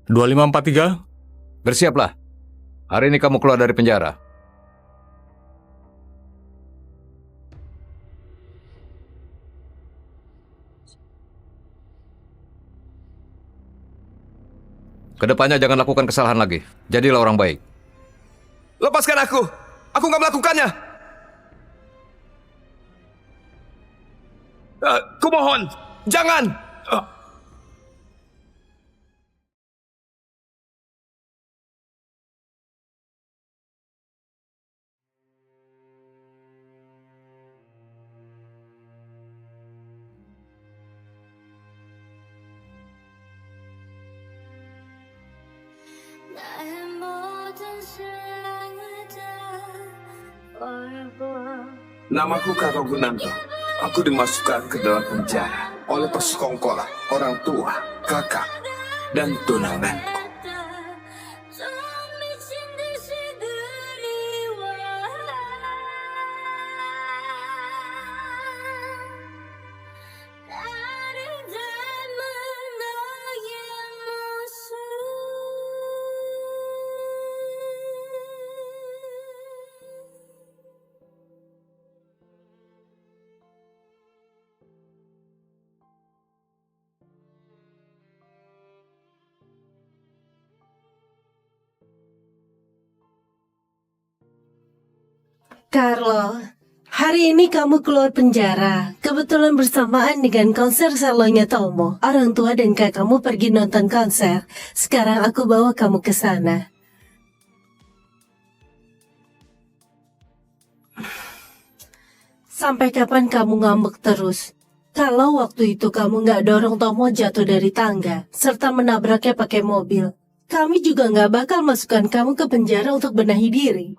2543. Bersiaplah. Hari ini kamu keluar dari penjara. Kedepannya jangan lakukan kesalahan lagi. Jadilah orang baik. Lepaskan aku! Aku nggak melakukannya! Kumohon, jangan! Namaku Kakak Gunanto. Aku dimasukkan ke dalam penjara oleh persekongkolan orang tua, kakak, dan tunanganku. Carlo, hari ini kamu keluar penjara. Kebetulan bersamaan dengan konser solonya Tomo. Orang tua dan kakakmu pergi nonton konser. Sekarang aku bawa kamu ke sana. Sampai kapan kamu ngambek terus? Kalau waktu itu kamu nggak dorong Tomo jatuh dari tangga, serta menabraknya pakai mobil, kami juga nggak bakal masukkan kamu ke penjara untuk benahi diri.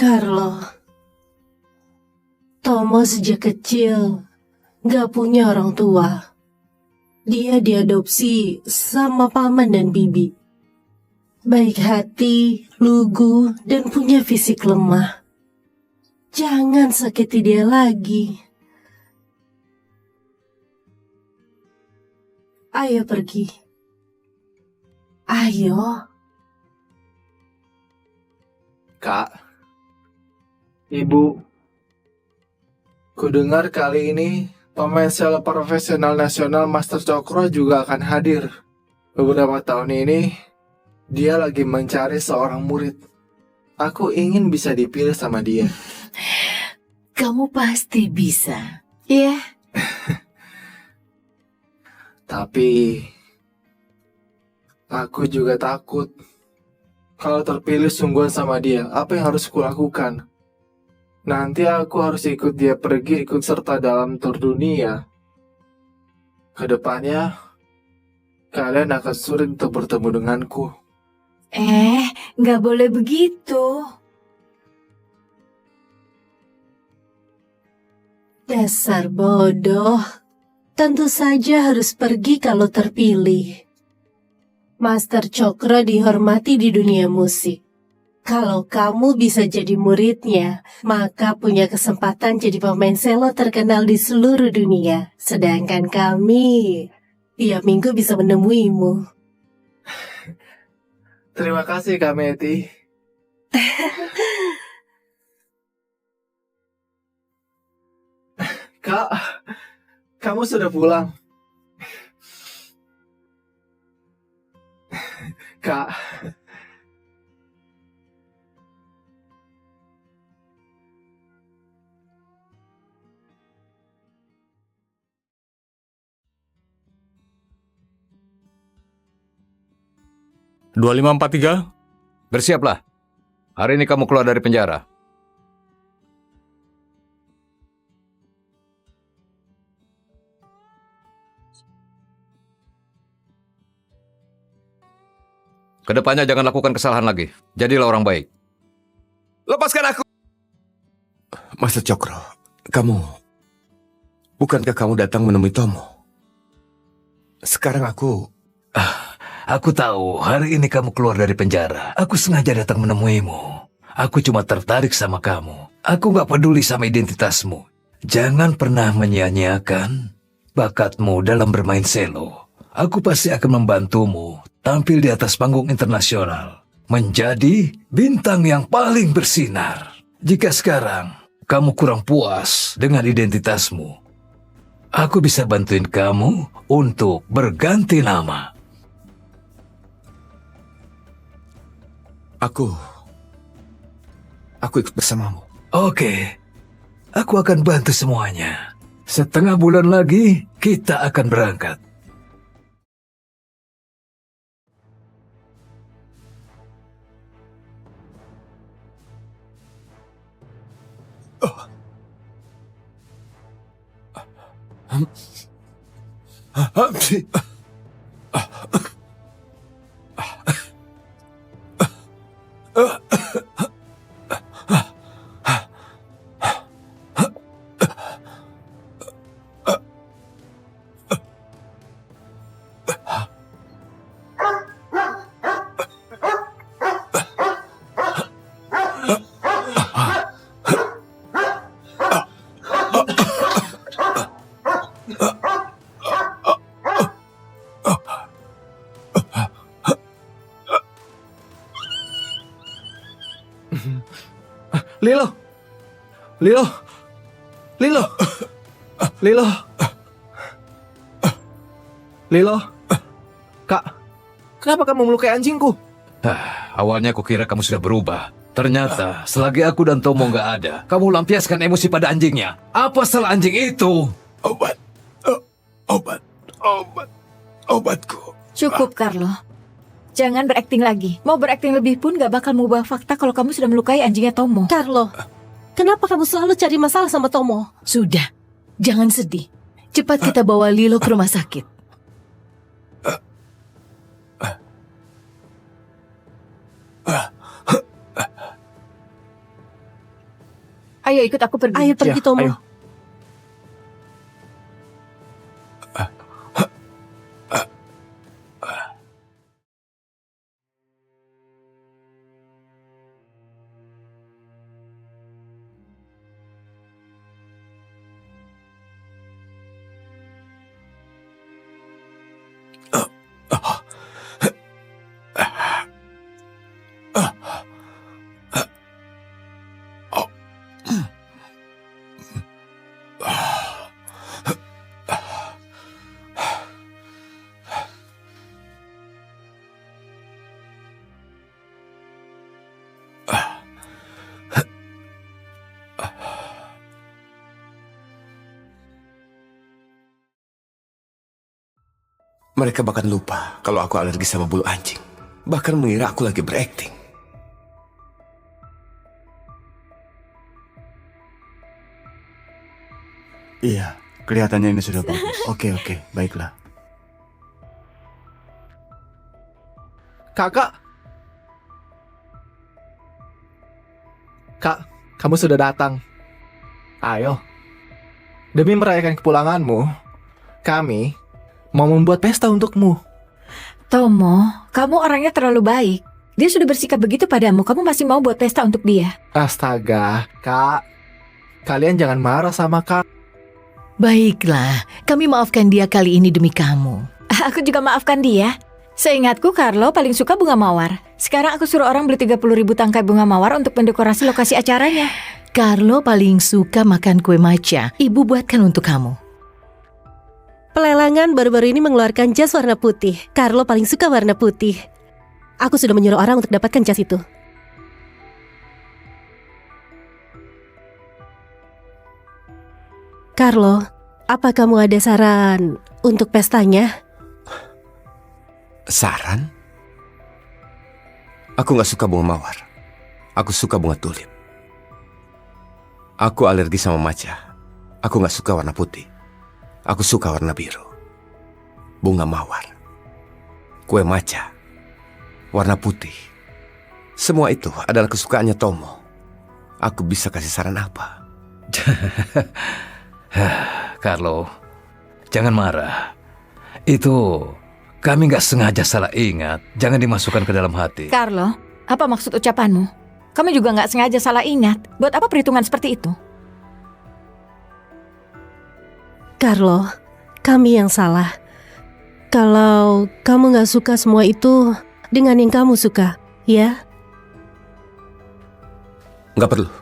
Carlo, Tomo sejak kecil gak punya orang tua. Dia diadopsi sama paman dan bibi. Baik hati, lugu, dan punya fisik lemah. Jangan sakiti dia lagi. Ayo pergi. Ayo. Kak, Ibu, kudengar kali ini pemain sel profesional nasional Master Cokro juga akan hadir. Beberapa tahun ini, dia lagi mencari seorang murid. Aku ingin bisa dipilih sama dia. Kamu pasti bisa, ya? Tapi, aku juga takut. Kalau terpilih sungguhan sama dia, apa yang harus kulakukan? Nanti aku harus ikut dia pergi ikut serta dalam tur dunia. Kedepannya, kalian akan sulit untuk bertemu denganku. Nggak boleh begitu. Dasar bodoh. Tentu saja harus pergi kalau terpilih. Master Cokro dihormati di dunia musik. Kalau kamu bisa jadi muridnya, maka punya kesempatan jadi pemain selo terkenal di seluruh dunia. Sedangkan kami, tiap minggu bisa menemuimu. Terima kasih Kak Meti. Kak, kamu sudah pulang. Kak, 2543. Bersiaplah. Hari ini kamu keluar dari penjara. Kedepannya jangan lakukan kesalahan lagi. Jadilah orang baik. Lepaskan aku! Master Cokro, bukankah kamu datang menemui Tomo? Sekarang Aku tahu hari ini kamu keluar dari penjara. Aku sengaja datang menemuimu. Aku cuma tertarik sama kamu. Aku gak peduli sama identitasmu. jangan pernah menyia-nyiakan bakatmu dalam bermain selo. Aku pasti akan membantumu tampil di atas panggung internasional, menjadi bintang yang paling bersinar. Jika sekarang kamu kurang puas dengan identitasmu, aku bisa bantuin kamu untuk berganti nama. Aku ikut bersamamu. Oke, aku akan bantu semuanya. Setengah bulan lagi kita akan berangkat. Lilo! Lilo! Lilo! Lilo! Lilo! Kak, kenapa kamu melukai anjingku? Awalnya aku kira kamu sudah berubah. Ternyata selagi aku dan Tomo nggak ada, kamu lampiaskan emosi pada anjingnya. Apa salah anjing itu? Obatku. Cukup, Carlo. Jangan berakting lagi. Mau berakting lebih pun gak bakal mengubah fakta kalau kamu sudah melukai anjingnya Tomo. Carlo, kenapa kamu selalu cari masalah sama Tomo? Sudah, jangan sedih. Cepat kita bawa Lilo ke rumah sakit. Ayo ikut aku pergi. Ayo pergi, Ya, Tomo. ayo. Mereka bahkan lupa kalau aku alergi sama bulu anjing. Bahkan mengira aku lagi berakting. Iya, kelihatannya ini sudah bagus. Oke, baiklah. Kakak! Kak, kamu sudah datang. Ayo. Demi merayakan kepulanganmu, kami mau membuat pesta untukmu. Tomo, kamu orangnya terlalu baik. Dia sudah bersikap begitu padamu, kamu masih mau buat pesta untuk dia. Astaga, Kak. Kalian jangan marah sama Kak. Baiklah, kami maafkan dia kali ini demi kamu. Aku juga maafkan dia. Seingatku, Carlo paling suka bunga mawar. Sekarang aku suruh orang beli 30.000 tangkai bunga mawar untuk mendekorasi lokasi acaranya. Carlo paling suka makan kue matcha. Ibu buatkan untuk kamu. Pelelangan baru-baru ini mengeluarkan jas warna putih. Carlo paling suka warna putih. Aku sudah menyuruh orang untuk dapatkan jas itu. Carlo, apa kamu ada saran untuk pestanya? Saran? Aku gak suka bunga mawar. Aku suka bunga tulip. Aku alergi sama matcha. Aku gak suka warna putih. Aku suka warna biru. Bunga mawar. Kue matcha. Warna putih. Semua itu adalah kesukaannya Tomo. Aku bisa kasih saran apa? Carlo, jangan marah. Itu kami nggak sengaja salah ingat. Jangan dimasukkan ke dalam hati. Carlo, apa maksud ucapanmu? Kamu juga nggak sengaja salah ingat. Buat apa perhitungan seperti itu? Carlo, kami yang salah. Kalau kamu gak suka semua itu dengan yang kamu suka, ya? Nggak perlu.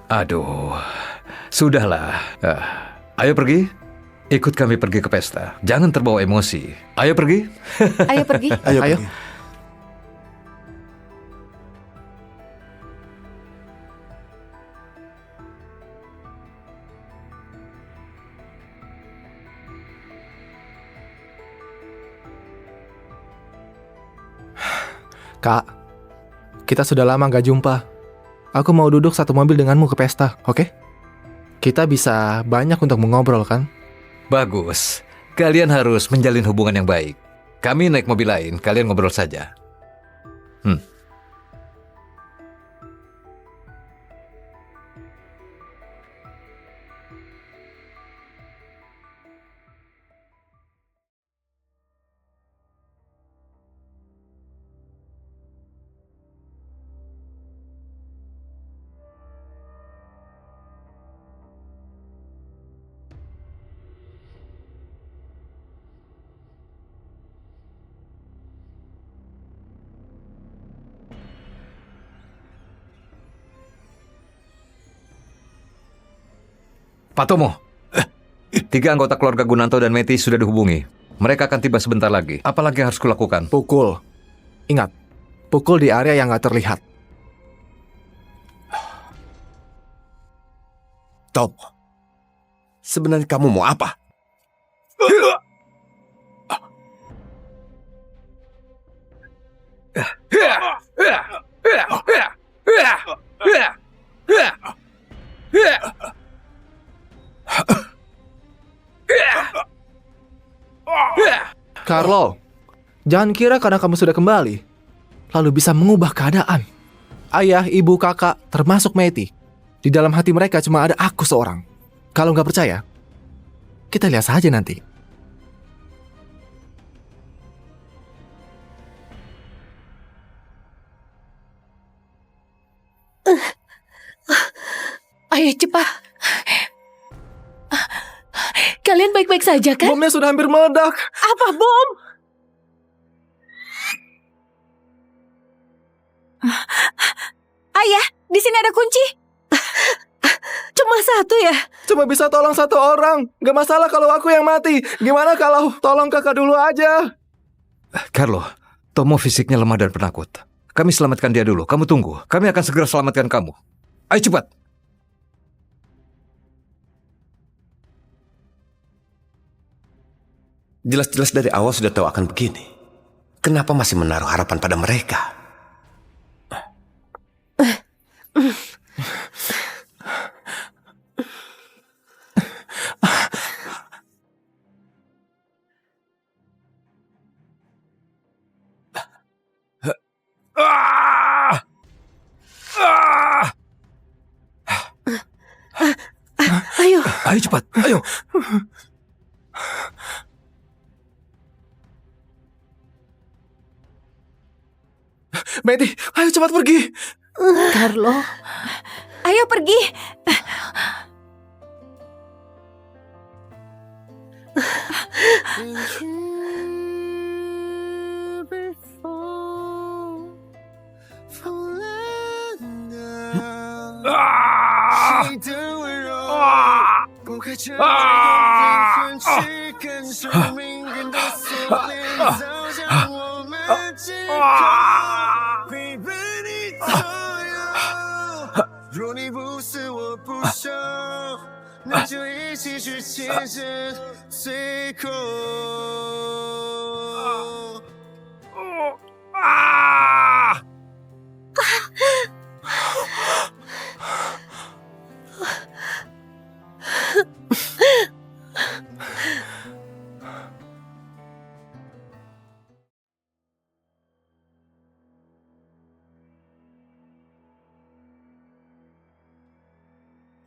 Aduh, sudahlah. Ayo pergi. Ikut kami pergi ke pesta. Jangan terbawa emosi. Ayo pergi. Ayo pergi. Ayo. Ayo. Pergi. Kak, kita sudah lama gak jumpa. Aku mau duduk satu mobil denganmu ke pesta, oke? Kita bisa banyak untuk mengobrol kan? Bagus. Kalian harus menjalin hubungan yang baik. Kami naik mobil lain, kalian ngobrol saja. Pak Tomo, 3 anggota keluarga Gunanto dan Meti sudah dihubungi. Mereka akan tiba sebentar lagi. Apalagi yang harus kulakukan? Pukul. Ingat, pukul di area yang gak terlihat. Tom, sebenarnya kamu mau apa? Carlo, jangan kira karena kamu sudah kembali, lalu bisa mengubah keadaan. Ayah, ibu, kakak, termasuk Meti. Di dalam hati mereka cuma ada aku seorang. Kalau nggak percaya, kita lihat saja nanti. Ayo cepat. Kalian baik-baik saja kan? Bomnya sudah hampir meledak. Apa bom? Ayah, di sini ada kunci. Cuma satu ya? Cuma bisa tolong satu orang. Gak masalah kalau aku yang mati. Gimana kalau tolong kakak dulu aja? Carlo, Tomo fisiknya lemah dan penakut. Kami selamatkan dia dulu. Kamu tunggu. Kami akan segera selamatkan kamu. Ayo cepat. Jelas-jelas dari awal sudah tahu akan begini. Kenapa masih menaruh harapan pada mereka? Ayo. Ayo cepat. Ayo. Meti, ayo cepat pergi. Carlo, ayo pergi.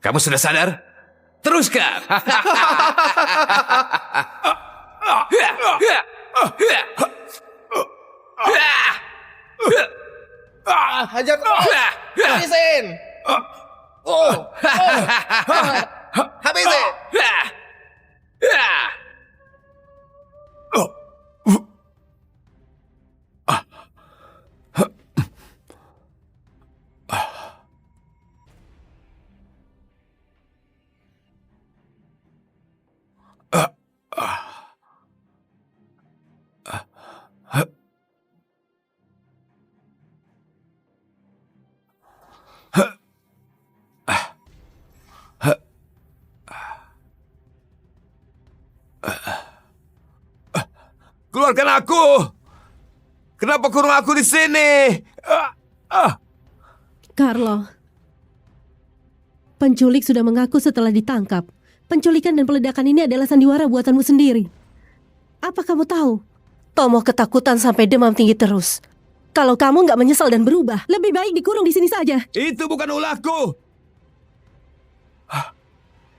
Kamu sudah sadar? Teruskan. Hajar terus. Habisin. Habisin. Keluarkan aku! Kenapa kurung aku di sini? Carlo, penculik sudah mengaku setelah ditangkap. Penculikan dan peledakan ini adalah sandiwara buatanmu sendiri. Apa kamu tahu? Tomo ketakutan sampai demam tinggi terus. Kalau kamu nggak menyesal dan berubah, lebih baik dikurung di sini saja. Itu bukan ulahku!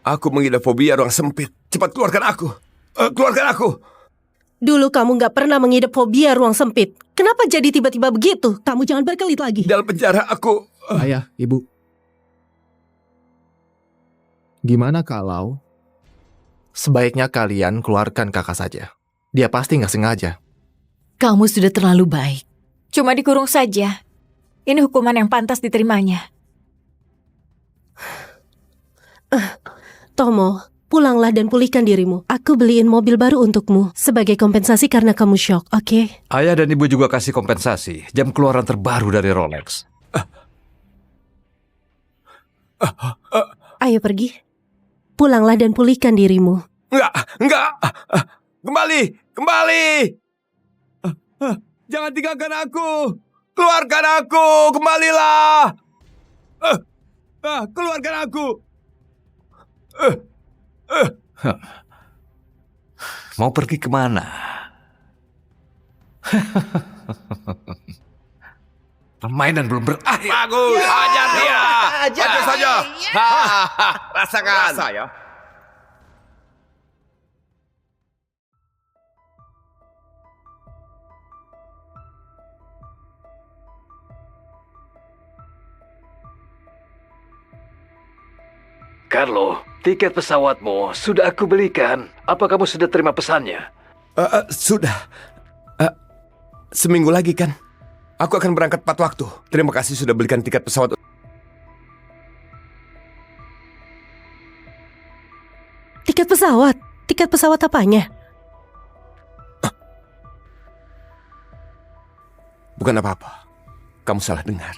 Aku mengidap fobia ruang sempit. Cepat keluarkan aku! Keluarkan aku! Dulu kamu nggak pernah mengidap fobia ruang sempit. Kenapa jadi tiba-tiba begitu? Kamu jangan berkelit lagi. Dalam penjara aku... Ayah, Ibu. Gimana kalau sebaiknya kalian keluarkan kakak saja? Dia pasti nggak sengaja. Kamu sudah terlalu baik. Cuma dikurung saja. Ini hukuman yang pantas diterimanya. Tomo, pulanglah dan pulihkan dirimu. Aku beliin mobil baru untukmu sebagai kompensasi karena kamu syok, oke? Ayah dan ibu juga kasih kompensasi. Jam keluaran terbaru dari Rolex. Ayo pergi. Pulanglah dan pulihkan dirimu. Enggak! Kembali! Jangan tinggalkan aku! Keluarkan aku! Kembalilah! Keluarkan aku! Mau pergi kemana? Permainan belum berakhir. Bagus! Ajar dia! Ajar saja! Rasakan! Saya. Carlo, tiket pesawatmu sudah aku belikan. Apa kamu sudah terima pesannya? Sudah. Seminggu lagi kan? Aku akan berangkat tepat waktu. Terima kasih sudah belikan tiket pesawat. Tiket pesawat? Tiket pesawat apanya? Bukan apa-apa. Kamu salah dengar.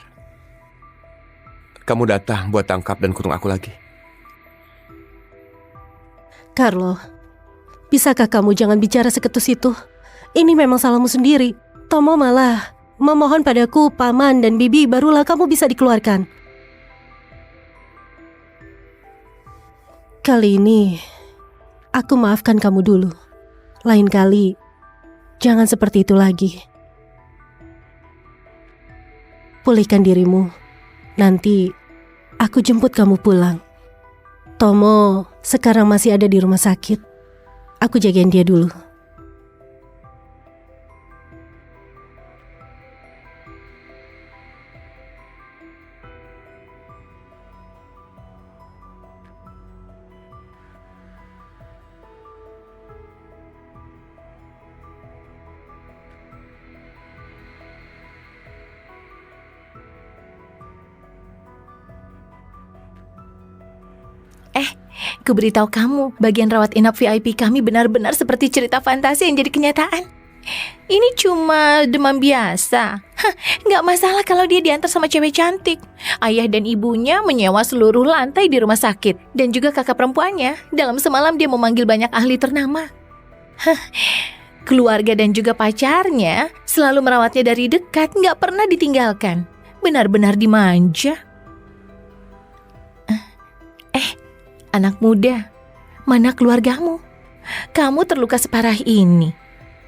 Kamu datang buat tangkap dan kurung aku lagi. Carlo, bisakah kamu jangan bicara seketus itu? Ini memang salahmu sendiri. Tomo malah memohon padaku, Paman dan Bibi, barulah kamu bisa dikeluarkan. Kali ini, aku maafkan kamu dulu. Lain kali, jangan seperti itu lagi. Pulihkan dirimu. Nanti, aku jemput kamu pulang. Tomo sekarang masih ada di rumah sakit. Aku jagain dia dulu. Aku beritahu kamu, bagian rawat inap VIP kami benar-benar seperti cerita fantasi yang jadi kenyataan. Ini cuma demam biasa. Nggak masalah kalau dia diantar sama cewek cantik. Ayah dan ibunya menyewa seluruh lantai di rumah sakit. Dan juga kakak perempuannya. Dalam semalam dia memanggil banyak ahli ternama. Keluarga dan juga pacarnya selalu merawatnya dari dekat, nggak pernah ditinggalkan. Benar-benar dimanja. Anak muda, mana keluargamu? Kamu terluka separah ini.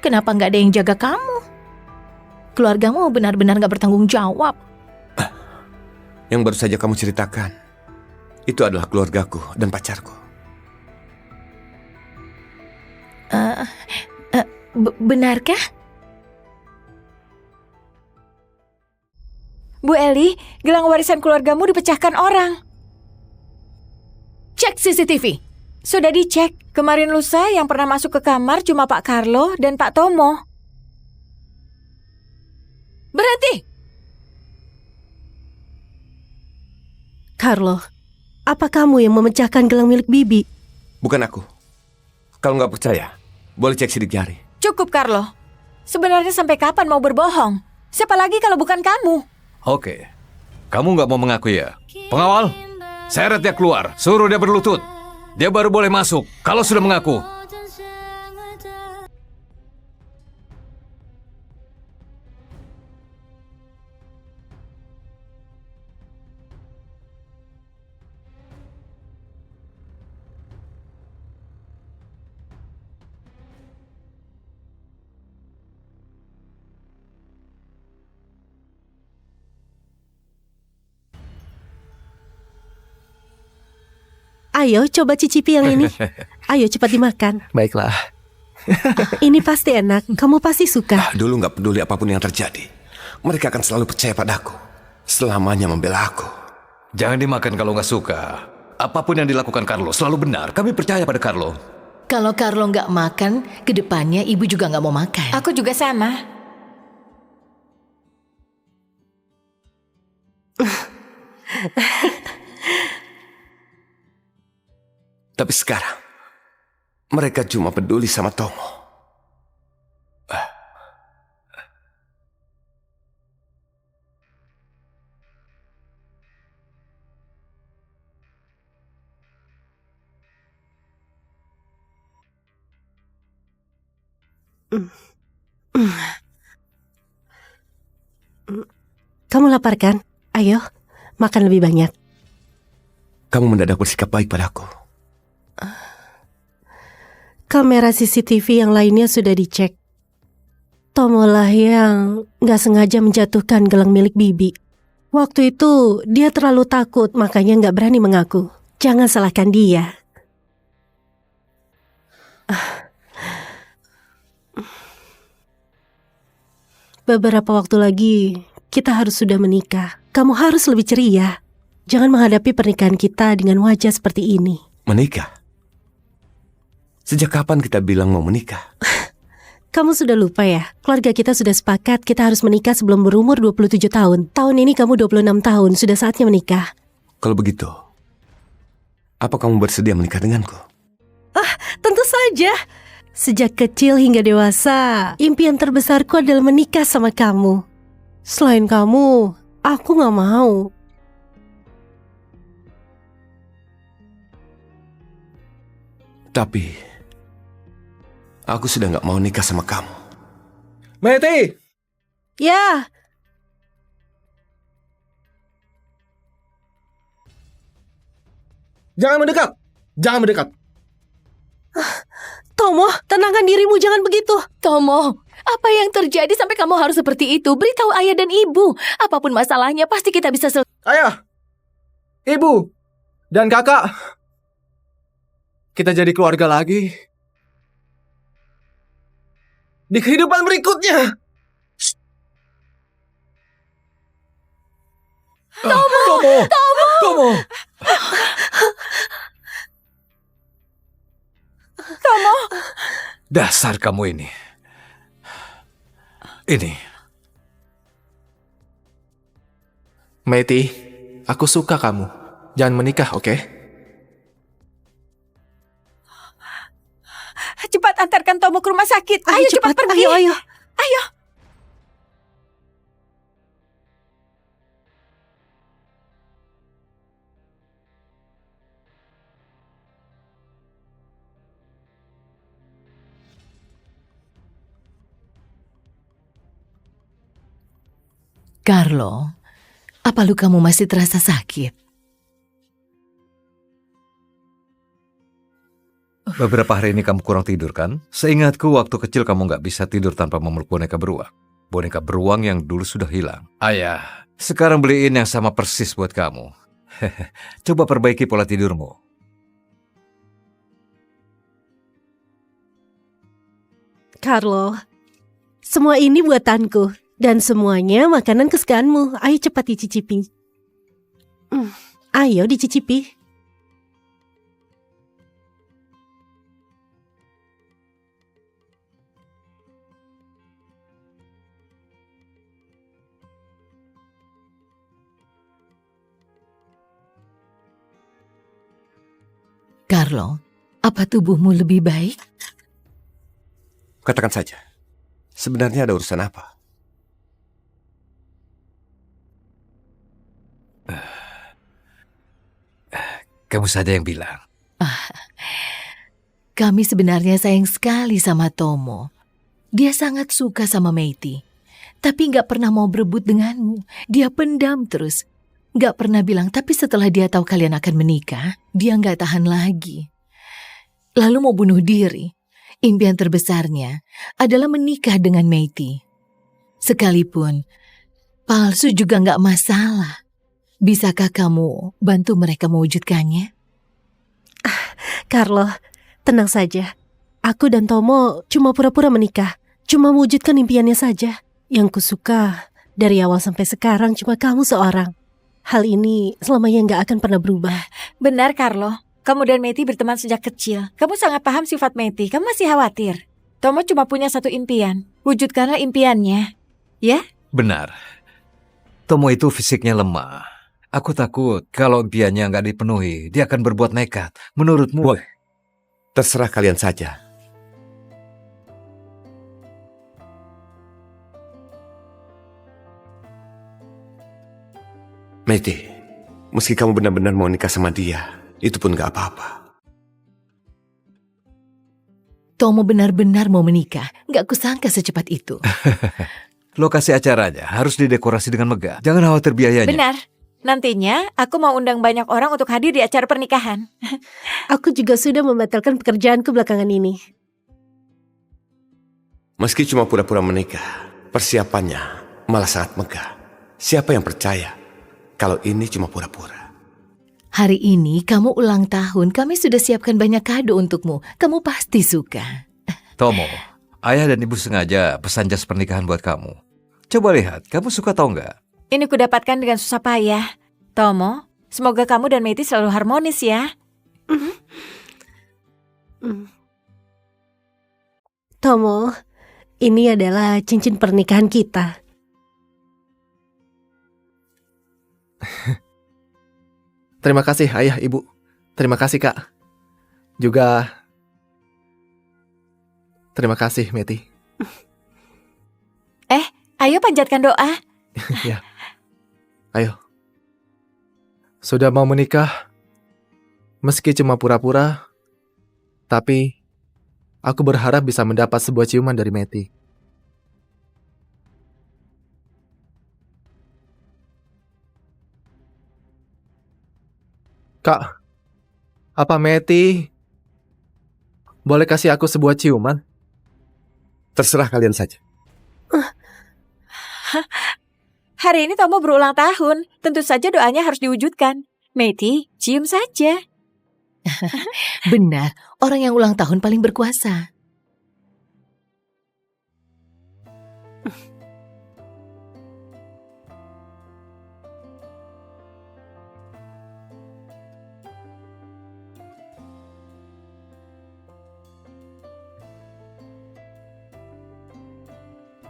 Kenapa nggak ada yang jaga kamu? Keluargamu benar-benar nggak bertanggung jawab. Yang baru saja kamu ceritakan, itu adalah keluargaku dan pacarku. Benarkah? Bu Eli, gelang warisan keluargamu dipecahkan orang. Cek CCTV. Sudah dicek. Kemarin lusa yang pernah masuk ke kamar cuma Pak Carlo dan Pak Tomo. Berhenti! Carlo, apa kamu yang memecahkan gelang milik Bibi? Bukan aku. Kalau nggak percaya, boleh cek sidik jari. Cukup, Carlo. Sebenarnya sampai kapan mau berbohong? Siapa lagi kalau bukan kamu? Oke. Kamu nggak mau mengaku ya? Pengawal, seret dia keluar. Suruh dia berlutut. Dia baru boleh masuk kalau sudah mengaku. Ayo coba cicipi yang ini. Ayo cepat dimakan. Baiklah. Ini pasti enak. Kamu pasti suka. Dulu nggak peduli apapun yang terjadi. Mereka akan selalu percaya padaku. Selamanya membela aku. Jangan dimakan kalau nggak suka. Apapun yang dilakukan Carlo selalu benar. Kami percaya pada Carlo. Kalau Carlo nggak makan, kedepannya ibu juga nggak mau makan. Aku juga sama. Tapi sekarang, mereka cuma peduli sama Tomo. Kamu lapar kan? Ayo, makan lebih banyak. Kamu mendadak bersikap baik padaku. Kamera CCTV yang lainnya sudah dicek. Tomolah yang gak sengaja menjatuhkan gelang milik Bibi. Waktu itu dia terlalu takut, makanya gak berani mengaku. Jangan salahkan dia. Beberapa waktu lagi kita harus sudah menikah. Kamu harus lebih ceria. Jangan menghadapi pernikahan kita dengan wajah seperti ini. Menikah? Sejak kapan kita bilang mau menikah? Kamu sudah lupa ya? Keluarga kita sudah sepakat kita harus menikah sebelum berumur 27 tahun. Tahun ini kamu 26 tahun, sudah saatnya menikah. Kalau begitu, apa kamu bersedia menikah denganku? Tentu saja. Sejak kecil hingga dewasa, impian terbesarku adalah menikah sama kamu. Selain kamu, aku gak mau. Tapi, aku sudah gak mau nikah sama kamu. Meti! Ya, Jangan mendekat! Jangan mendekat! Tomo, tenangkan dirimu, jangan begitu. Tomo, apa yang terjadi sampai kamu harus seperti itu? Beritahu ayah dan ibu. Apapun masalahnya pasti kita bisa selesai. Ayah! Ibu! Dan kakak! Kita jadi keluarga lagi. Di kehidupan berikutnya! Tomo! Tomo! Dasar kamu ini. Ini. Meti, aku suka kamu. Jangan menikah, oke? Cepat antarkan Tomo ke rumah sakit. Ayo cepat pergi. Ayo. Ayo. Carlo, apa lukamu masih terasa sakit? Beberapa hari ini kamu kurang tidur kan? Seingatku waktu kecil kamu nggak bisa tidur tanpa memeluk boneka beruang. Boneka beruang yang dulu sudah hilang. Ayah, sekarang beliin yang sama persis buat kamu. Coba perbaiki pola tidurmu. Carlo, semua ini buatanku. Dan semuanya makanan kesukaanmu. Ayo cepat dicicipi. Ayo dicicipi. Carlo, apa tubuhmu lebih baik? Katakan saja, sebenarnya ada urusan apa? Kamu saja yang bilang. Kami sebenarnya sayang sekali sama Tomo. Dia sangat suka sama Meiti. Tapi gak pernah mau berebut denganmu. Dia pendam terus. Gak pernah bilang, tapi setelah dia tahu kalian akan menikah, dia gak tahan lagi. Lalu mau bunuh diri. Impian terbesarnya adalah menikah dengan Meiti. Sekalipun palsu juga gak masalah. Bisakah kamu bantu mereka mewujudkannya? Carlo, tenang saja. Aku dan Tomo cuma pura-pura menikah. Cuma mewujudkan impiannya saja. Yang kusuka dari awal sampai sekarang cuma kamu seorang. Hal ini selamanya nggak akan pernah berubah. Benar, Carlo. Kamu dan Meti berteman sejak kecil. Kamu sangat paham sifat Meti. Kamu masih khawatir. Tomo cuma punya satu impian. Wujudkanlah impiannya. Ya? Benar. Tomo itu fisiknya lemah. Aku takut kalau impiannya nggak dipenuhi, dia akan berbuat nekat. Menurutmu? Boy, terserah kalian saja. Meti, meski kamu benar-benar mau nikah sama dia, itu pun gak apa-apa. Tomo benar-benar mau menikah. Nggak kusangka secepat itu. Lokasi acaranya harus didekorasi dengan megah. Jangan khawatir biayanya. Benar. Nantinya aku mau undang banyak orang untuk hadir di acara pernikahan. Aku juga sudah membatalkan pekerjaanku belakangan ini. Meski cuma pura-pura menikah, persiapannya malah sangat megah. Siapa yang percaya kalau ini cuma pura-pura? Hari ini kamu ulang tahun. Kami sudah siapkan banyak kado untukmu. Kamu pasti suka. Tomo, ayah dan ibu sengaja pesan jas pernikahan buat kamu. Coba lihat, kamu suka atau enggak? Ini kudapatkan dengan susah payah. Tomo, semoga kamu dan Meti selalu harmonis ya. Tomo, ini adalah cincin pernikahan kita. Terima kasih ayah, ibu. Terima kasih kak. Juga terima kasih Meti. Ayo panjatkan doa. Ya, ayo. Sudah mau menikah, meski cuma pura-pura, tapi aku berharap bisa mendapat sebuah ciuman dari Meti. Kak, apa Meti boleh kasih aku sebuah ciuman? Terserah kalian saja. Hari ini Tomo berulang tahun. Tentu saja doanya harus diwujudkan. Meti, cium saja. Benar, orang yang ulang tahun paling berkuasa.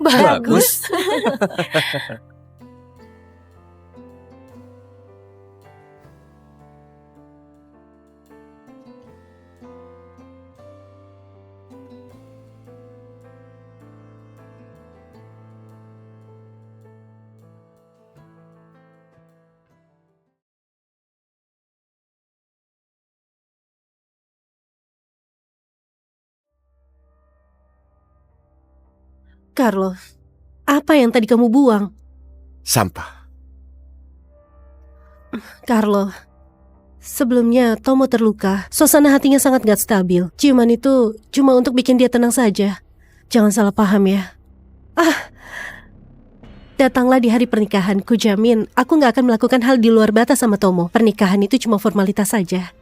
Bagus. Carlo, apa yang tadi kamu buang? Sampah. Carlo, sebelumnya Tomo terluka. Suasana hatinya sangat gak stabil. Ciuman itu cuma untuk bikin dia tenang saja. Jangan salah paham ya. Datanglah di hari pernikahan. Ku jamin aku gak akan melakukan hal di luar batas sama Tomo. Pernikahan itu cuma formalitas saja.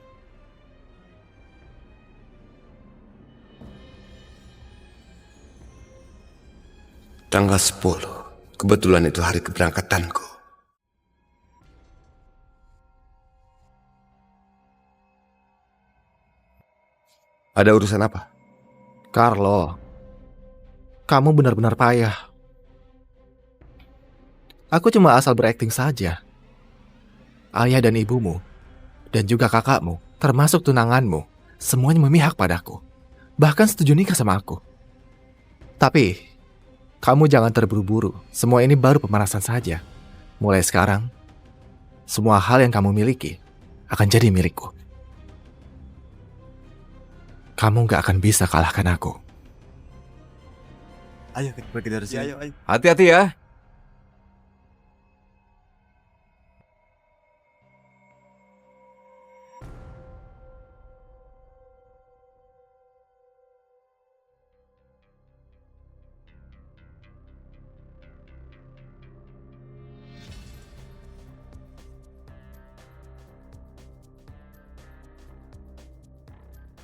Tanggal 10. Kebetulan itu hari keberangkatanku. Ada urusan apa? Carlo, kamu benar-benar payah. Aku cuma asal berakting saja. Ayah dan ibumu, dan juga kakakmu, termasuk tunanganmu, semuanya memihak padaku. Bahkan setuju nikah sama aku. Tapi kamu jangan terburu-buru. Semua ini baru pemanasan saja. Mulai sekarang, semua hal yang kamu miliki akan jadi milikku. Kamu gak akan bisa kalahkan aku. Ayo kita pergi dari sini. Ayo. Hati-hati ya.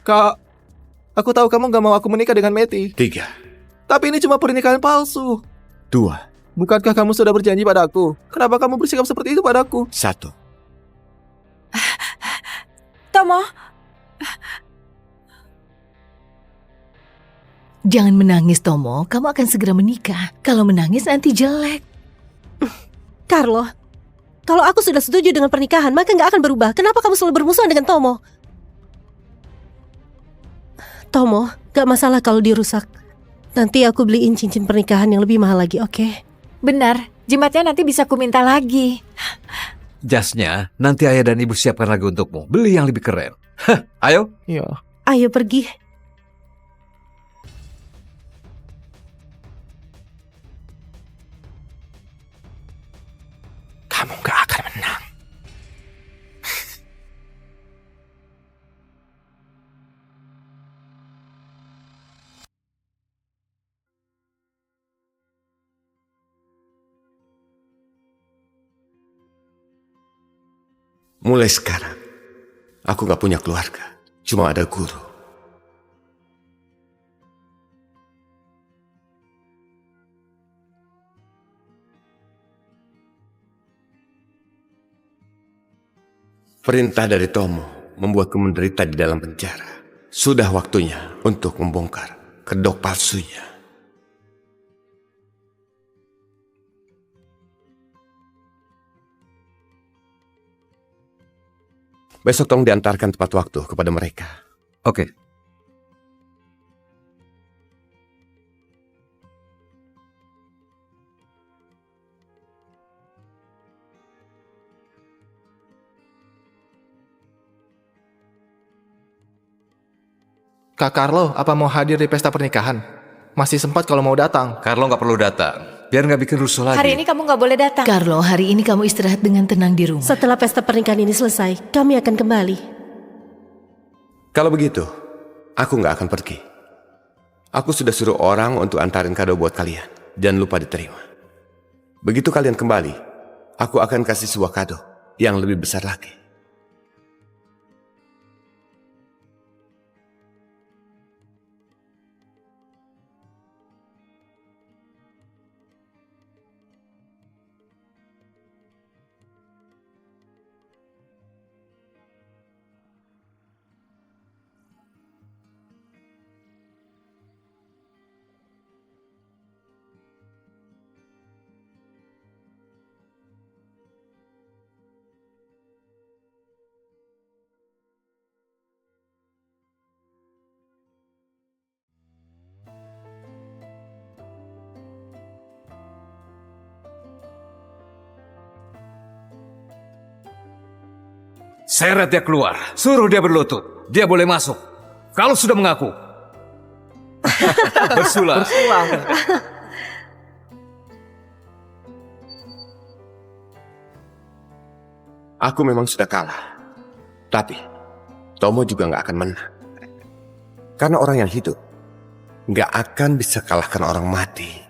Kak, aku tahu kamu gak mau aku menikah dengan Meti. 3, Tapi ini cuma pernikahan palsu. 2, Bukankah kamu sudah berjanji padaku? Kenapa kamu bersikap seperti itu padaku? 1. Tomo, Jangan menangis, Tomo. Kamu akan segera menikah. Kalau menangis nanti jelek. Carlo, kalau aku sudah setuju dengan pernikahan, maka nggak akan berubah. Kenapa kamu selalu bermusuhan dengan Tomo? Tomo, gak masalah kalau dirusak. Nanti aku beliin cincin pernikahan yang lebih mahal lagi, oke? benar. Jimatnya nanti bisa ku minta lagi. Jasnya nanti ayah dan ibu siapkan lagi untukmu. Beli yang lebih keren. Hah, ayo. Iya. Ayo pergi. Kamu gak akan menang. Mulai sekarang, aku gak punya keluarga. Cuma ada guru. Perintah dari Tomo membuatku menderita di dalam penjara. Sudah waktunya untuk membongkar kedok palsunya. Besok tolong diantarkan tepat waktu kepada mereka. Oke. Kak Carlo, apa mau hadir di pesta pernikahan? Masih sempat kalau mau datang. Carlo nggak perlu datang. Biar nggak bikin rusuh lagi. Hari ini kamu nggak boleh datang. Carlo, hari ini kamu istirahat dengan tenang di rumah. Setelah pesta pernikahan ini selesai, kami akan kembali. Kalau begitu, aku nggak akan pergi. Aku sudah suruh orang untuk antarin kado buat kalian. Jangan lupa diterima. Begitu kalian kembali, aku akan kasih sebuah kado yang lebih besar lagi. Seret dia keluar. Suruh dia berlutut. Dia boleh masuk. Kalau sudah mengaku. Bersulah. Aku memang sudah kalah. Tapi, Tomo juga nggak akan menang. Karena orang yang hidup nggak akan bisa kalahkan orang mati.